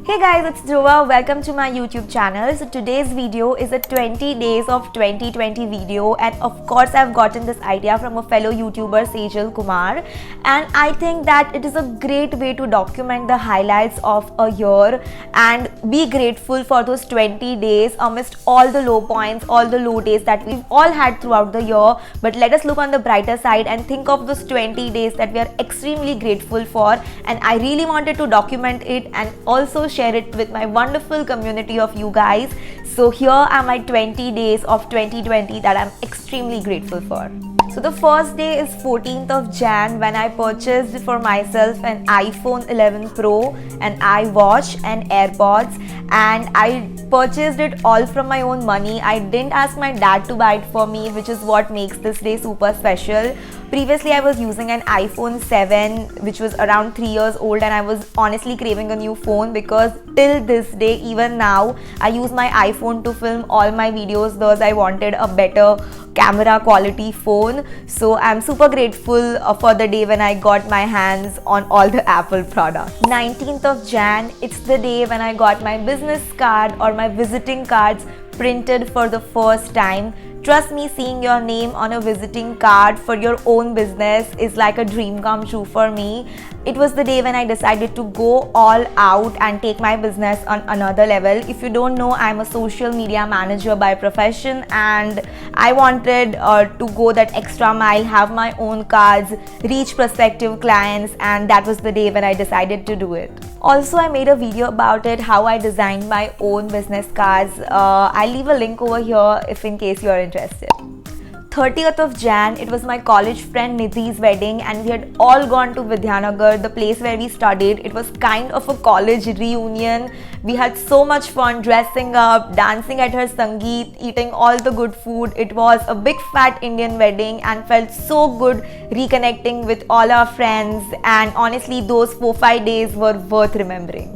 Hey guys, it's Dhruva. Welcome to my YouTube channel. So today's video is a 20 days of 2020 video, and of course I've gotten this idea from a fellow YouTuber, Sejal Kumar, and I think that it is a great way to document the highlights of a year and be grateful for those 20 days amidst all the low points, all the low days that we've all had throughout the year. But let us look on the brighter side and think of those 20 days that we are extremely grateful for, and I really wanted to document it and also share it with my wonderful community of you guys. So here are my 20 days of 2020 that I'm extremely grateful for. So the first day is 14th of Jan, when I purchased for myself an iPhone 11 Pro, an iWatch and AirPods, and I purchased it all from my own money. I didn't ask my dad to buy it for me, which is what makes this day super special. Previously I was using an iPhone 7 which was around 3 years old, and I was honestly craving a new phone because till this day, even now, I use my iPhone to film all my videos, thus I wanted a better camera quality phone. So I'm super grateful for the day when I got my hands on all the Apple products. 19th of Jan, it's the day when I got my business card or my visiting cards printed for the first time. Trust me, seeing your name on a visiting card for your own business is like a dream come true for me. It was the day when I decided to go all out and take my business on another level. If you don't know, I'm a social media manager by profession, and I wanted to go that extra mile, have my own cards, reach prospective clients, and that was the day when I decided to do it. Also, I made a video about it, how I designed my own business cards. I'll leave a link over here if in case you're interested. 30th of Jan, it was my college friend Nidhi's wedding, and we had all gone to Vidyanagar, the place where we studied. It was kind of a college reunion. We had so much fun dressing up, dancing at her Sangeet, eating all the good food. It was a big fat Indian wedding and felt so good reconnecting with all our friends, and honestly those 4-5 days were worth remembering.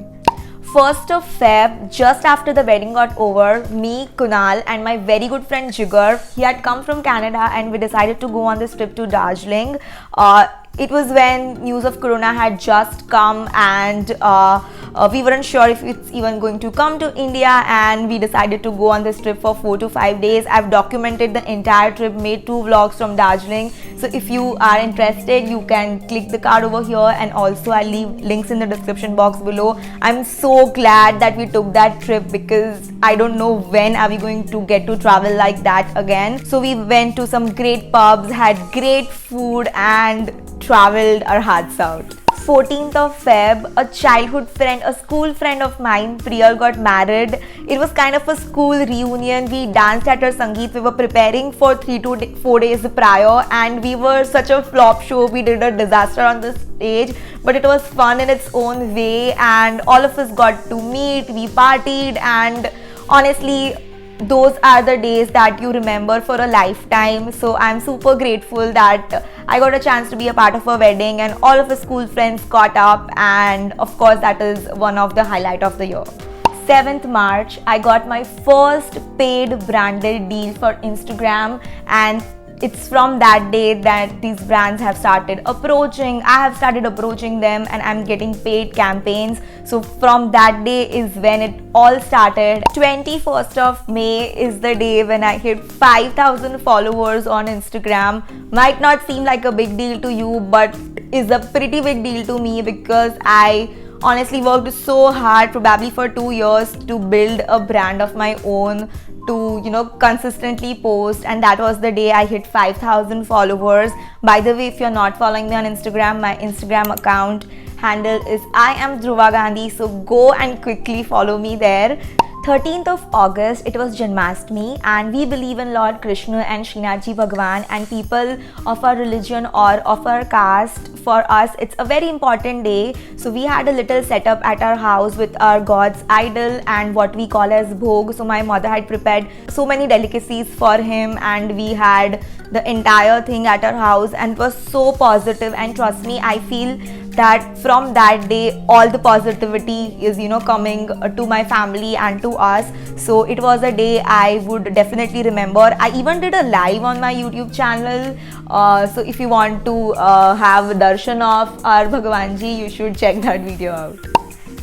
1st of Feb, just after the wedding got over, me, Kunal and my very good friend Jigar, he had come from Canada, and we decided to go on this trip to Darjeeling. It was when news of Corona had just come, and we weren't sure if it's even going to come to India, and we decided to go on this trip for 4 to 5 days. I've documented the entire trip, made 2 vlogs from Darjeeling. So if you are interested, you can click the card over here, and also I'll leave links in the description box below. I'm so glad that we took that trip because I don't know when are we going to get to travel like that again. So we went to some great pubs, had great food, and traveled our hearts out. 14th of Feb, a childhood friend, a school friend of mine, Priyal, got married. It was kind of a school reunion. We danced at her Sangeet. We were preparing for 3 to 4 days prior, and we were such a flop show. We did a disaster on the stage, but it was fun in its own way, and all of us got to meet, we partied, and honestly, those are the days that you remember for a lifetime. So I'm super grateful that I got a chance to be a part of a wedding, and all of the school friends caught up, and of course that is one of the highlight of the year. 7th March, I got my first paid branded deal for Instagram, and it's from that day that these brands have started approaching. I have started approaching them, and I'm getting paid campaigns. So from that day is when it all started. 21st of May is the day when I hit 5,000 followers on Instagram. Might not seem like a big deal to you, but is a pretty big deal to me because I honestly worked so hard, probably for 2 years, to build a brand of my own, to consistently post, and that was the day I hit 5,000 followers. By the way, if you're not following me on Instagram, my Instagram account handle is I am Dhruva Gandhi, so go and quickly follow me there. 13th of August, it was Janmashtami, and we believe in Lord Krishna and Srinathji Bhagwan, and people of our religion or of our caste, for us it's a very important day. So we had a little setup at our house with our god's idol and what we call as bhog. So my mother had prepared so many delicacies for him, and we had the entire thing at our house, and it was so positive. And trust me, I feel that from that day all the positivity is coming to my family and to us. So it was a day I would definitely remember. I even did a live on my YouTube channel, so if you want to have darshan of our Bhagwanji, you should check that video out.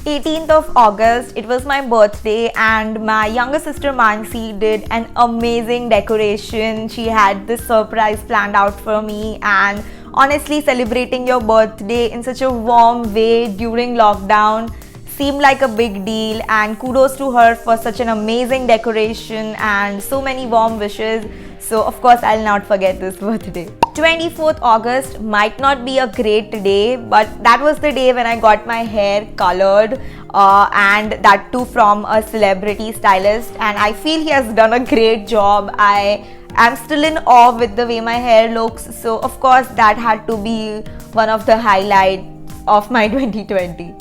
18th of August, it was my birthday, and my younger sister Mansi did an amazing decoration. She had this surprise planned out for me, and honestly, celebrating your birthday in such a warm way during lockdown seemed like a big deal, and kudos to her for such an amazing decoration and so many warm wishes. So of course I'll not forget this birthday. 24th August might not be a great day, but that was the day when I got my hair colored, and that too from a celebrity stylist, and I feel he has done a great job. I'm still in awe with the way my hair looks, so of course that had to be one of the highlights of my 2020.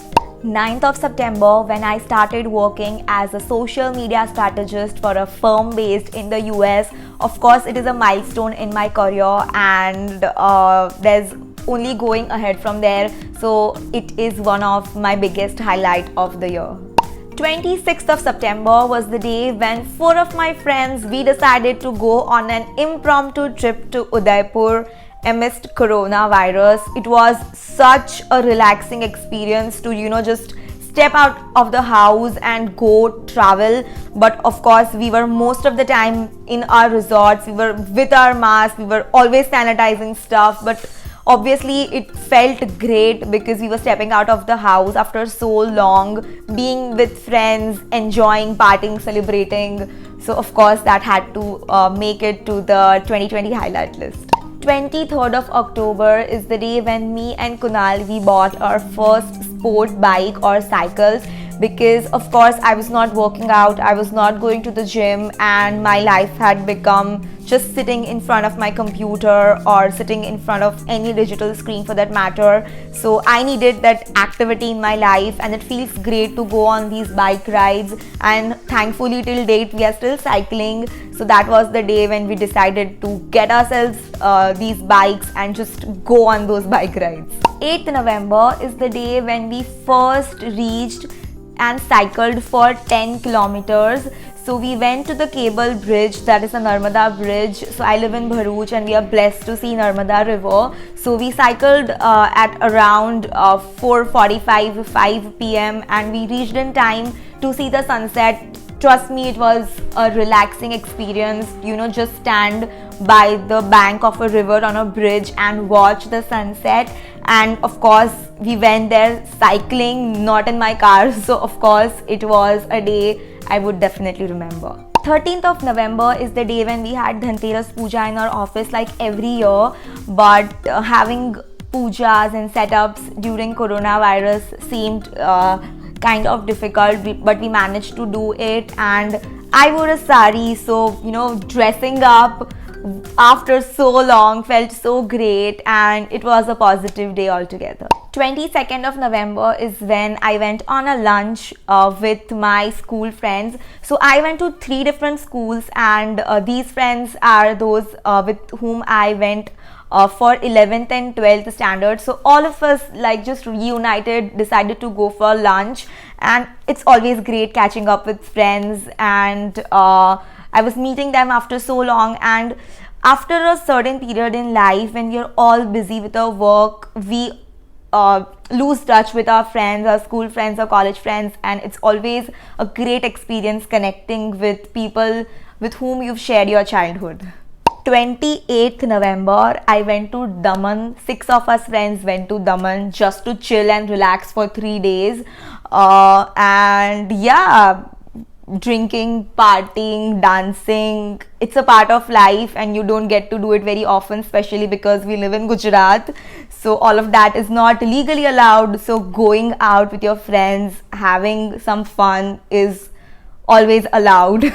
9th of September, when I started working as a social media strategist for a firm based in the US. Of course, it is a milestone in my career, and there's only going ahead from there. So it is one of my biggest highlight of the year. 26th of September was the day when 4 of my friends, we decided to go on an impromptu trip to Udaipur amidst coronavirus. It was such a relaxing experience to just step out of the house and go travel. But of course, we were most of the time in our resorts, we were with our masks, we were always sanitizing stuff, but obviously it felt great because we were stepping out of the house after so long, being with friends, enjoying, partying, celebrating. So of course that had to make it to the 2020 highlight list. 23rd of October is the day when me and Kunal, we bought our first sport bike or cycles, because of course I was not working out, I was not going to the gym, and my life had become just sitting in front of my computer or sitting in front of any digital screen for that matter. So I needed that activity in my life, and it feels great to go on these bike rides, and thankfully till date we are still cycling. So that was the day when we decided to get ourselves these bikes and just go on those bike rides. 8th November is the day when we first reached and cycled for 10 kilometers. So we went to the cable bridge, that is the Narmada bridge. So I live in Bharuch and we are blessed to see Narmada river. So we cycled at around 4:45, 5 p.m. and we reached in time to see the sunset. Trust me, it was a relaxing experience, just stand by the bank of a river on a bridge and watch the sunset. And of course, we went there cycling, not in my car. So of course, it was a day I would definitely remember. 13th of November is the day when we had Dhanteras Puja in our office like every year. But having pujas and setups during coronavirus seemed kind of difficult, but we managed to do it. And I wore a sari, so dressing up after so long felt so great, and it was a positive day altogether. 22nd of November is when I went on a lunch with my school friends. So I went to 3 different schools, and these friends are those with whom I went for 11th and 12th standard. So all of us just reunited, decided to go for lunch, and it's always great catching up with friends. And I was meeting them after so long, and after a certain period in life when we are all busy with our work, we lose touch with our friends, our school friends, our college friends, and it's always a great experience connecting with people with whom you've shared your childhood. 28th November, I went to Daman. 6 of us friends went to Daman just to chill and relax for 3 days. And yeah, drinking, partying, dancing, it's a part of life and you don't get to do it very often, especially because we live in Gujarat. So all of that is not legally allowed. So going out with your friends, having some fun is always allowed.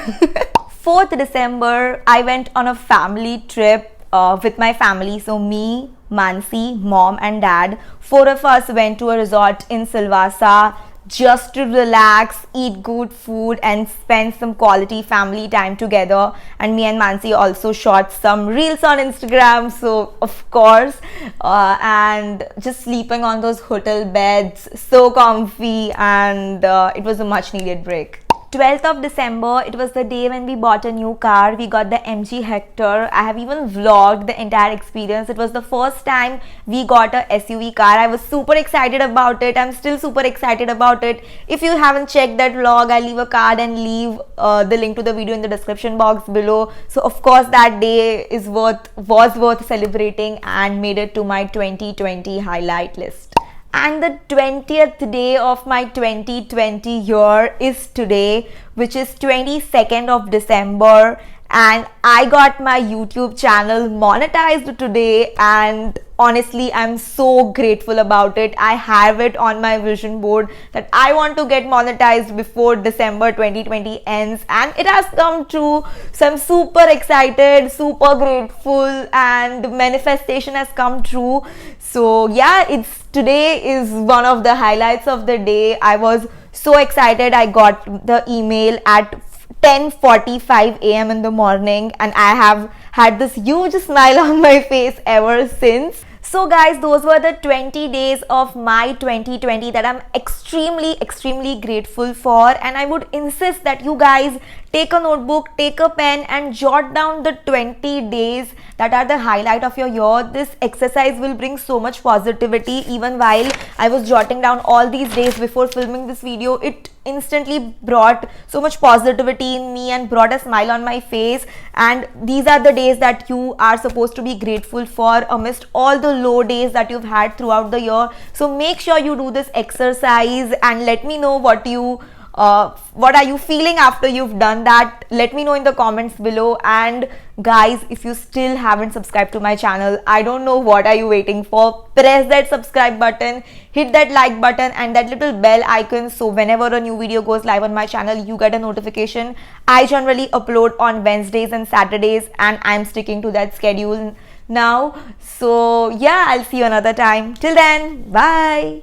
4th December, I went on a family trip with my family. So me, Mansi, mom and dad, 4 of us went to a resort in Silvassa just to relax, eat good food and spend some quality family time together. And me and Mansi also shot some reels on Instagram, so of course, and just sleeping on those hotel beds, so comfy, and it was a much needed break. 12th of December, it was the day when we bought a new car. We got the MG Hector. I have even vlogged the entire experience. It was the first time we got a SUV car. I was super excited about it. I'm still super excited about it. If you haven't checked that vlog, I'll leave a card and leave the link to the video in the description box below. So of course that day was worth celebrating and made it to my 2020 highlight list. And the 20th day of my 2020 year is today, which is 22nd of December, and I got my YouTube channel monetized today, and honestly I'm so grateful about it. I have it on my vision board that I want to get monetized before December 2020 ends, and it has come true. So I'm super excited, super grateful, and manifestation has come true. So yeah, today is one of the highlights of the day. I was so excited. I got the email at 10:45 a.m. in the morning, and I have had this huge smile on my face ever since. So guys, those were the 20 days of my 2020 that I'm extremely grateful for, and I would insist that you guys take a notebook, take a pen, and jot down the 20 days that are the highlight of your year. This exercise will bring so much positivity. Even while I was jotting down all these days before filming this video, it instantly brought so much positivity in me and brought a smile on my face. And these are the days that you are supposed to be grateful for amidst all the low days that you've had throughout the year. So make sure you do this exercise and let me know what are you feeling after you've done that. Let me know in the comments below. And guys, if you still haven't subscribed to my channel, I don't know what are you waiting for. Press that subscribe button, hit that like button and that little bell icon, so whenever a new video goes live on my channel, you get a notification. I generally upload on Wednesdays and Saturdays, and I'm sticking to that schedule now. So yeah, I'll see you another time. Till then, bye.